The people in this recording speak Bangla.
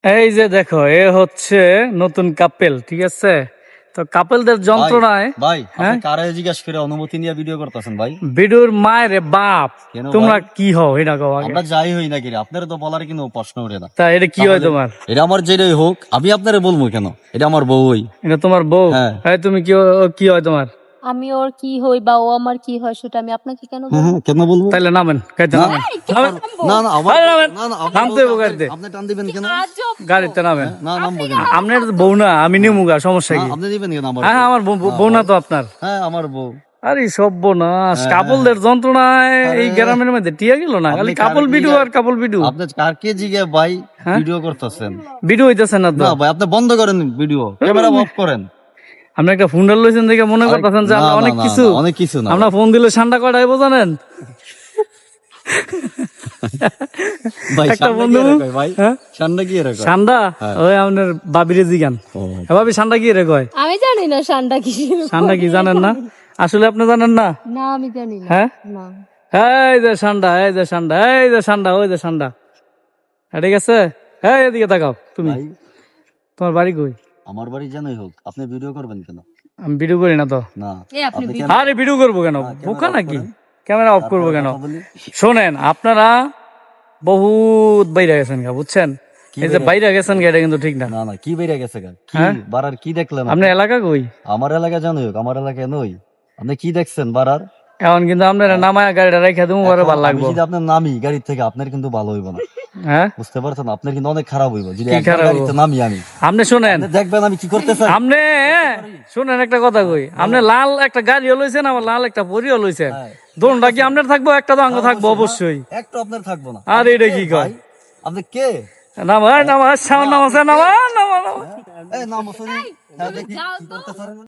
এই যে দেখো, এ হচ্ছে নতুন কাপেল, ঠিক আছে? তো কাপেলদের যন্ত্রণায় ভাই হ্যাঁ? আপনি কারে জিজ্ঞাসা করে অনুমতি নিয়ে ভিডিও করতেছেন ভাই? বিডুর মায়ের বাপ, কেন তোমরা ভাই? কি হও এটা কও আগে। আমরা যাই হই না কিরে, আপনার তো বলার কোনো প্রশ্ন ওঠে না। তা এটা কি হয় তাহলে তোমার? এটা আমার যেটাই হোক, আমি আপনারে বলবো কেন? এটা আমার বউই। এটা তোমার বউ? হ্যাঁ। হ্যাঁ, তুমি কি কি হয় তোমার? আমি ওর কি হই বা ও আমার কি হয় সেটা আমি আপনাকে কেন হ্যাঁ বলবো? কেন বলবো? তাইলে নামেন, গাড়িতে না, নামেন, নামেন। না না আমার আরে নামেন, না না নামতে হবে গাড়িতে। আপনি টান দিবেন কেন? আজব। গাড়িতে নামেন। না নামবো কেন? আপনার বউ না, আমি নেমুগা, সমস্যা কি? আপনি দিবেন কেন আমার? হ্যাঁ, আমার বউ না তো আপনার? হ্যাঁ আমার বউ। আরে সর্বনাশ, হ্যাঁ, কাপলদের যন্ত্রণায় এই আরে, গ্রামের মধ্যে টিয়া গেল না, খালি আপনি কাপল কার বিডু কি- আর কাপল বিডু। আপনি কার কে জিগে ভাই হ্যাঁ? ভিডিও করতেছেন? বিডু হইতেছে না তো। না ভাই আপনি বন্ধ করেন ভিডিও, ক্যামেরা অফ করেন। আপনি একটা ফোন লইছেন দেখে মনে করতেছেন যে না, আমরা না, অনেক না, কিছু। না, অনেক কিছু না। আমরা ফোন দিলে ঠান্ডা কয়টা আইবো জানেন? ভাই একটা সামনে বন্ধু, কি রে কয় ভাই? হ্যাঁ? সামনে কি রে কয়? ঠান্ডা হ্যাঁ। ওই আপনার বাবিরে জিগান। ও, ভাবি ঠান্ডা কি রে কয়? আমি জানি না ঠান্ডা কি। ঠান্ডা কি জানেন না? আসলে আপনি জানেন না? না আমি জানি না। হ্যাঁ, না। এই যে ঠান্ডা, এই যে ঠান্ডা, এই যে ঠান্ডা, ওই যে ঠান্ডা। হ্যাঁ, ঠিক আছে। হ্যাঁ, এদিকে তাকাও তুমি। ভাই তোমার বাড়ি কই? আমার বাড়ি জানাই হোক, আপনি ভিডিও করবেন কেন? আমি ভিডিও করি না তো। না আপনি আপনি কেন? আরে ভিডিও করবো কেন? ক্যামেরা বোকা off নাকি? করেন। ক্যামেরা অফ করবো কেন? কথা বলি। শোনেন, আপনারা বহুত বাইরে গেছেন গা, বুঝছেন? কি এই যে বাইরে গেছেন গা, এটা কিন্তু ঠিক না। না না কি বেরিয়ে গেছে গা? কি হ্যাঁ? বাড়ার কি দেখলেন? আপনার এলাকা কই? আমার এলাকা জানাই হোক, আমার এলাকায় নই। আপনি কি দেখছেন বাড়ার? এখন কিন্তু আপনার নামায় গাড়িটা রেখে দেবো, পরে ভালো আমি লাগবো। যদি আপনার নামি গাড়ি থেকে, আপনার কিন্তু ভালো হইব না, হ্যাঁ, বুঝতে পারছেন? আপনার কিন্তু অনেক খারাপ হইব যদি কি একবার খারাপ হইব? গাড়িতে নামি আমি। আপনি শোনেন, আপনি দেখবেন আমি কি করতে চাই। আপনি শুনেন একটা কথা কই, আপনি লাল একটা গাড়িও লইছেন, আবার লাল একটা পরিও লইছেন। হ্যাঁ। দোনটা কি আপনার থাকবো? একটা তো আঙ্গ থাকবো অবশ্যই। একটু আপনার থাকবো না। আর এটা কি কয়? ভাই, আপনি কে? নামা নামা নামা নামা নামা নামা। এই নাম শুনি। হ্যাঁ, দেখি কি করতেছেন।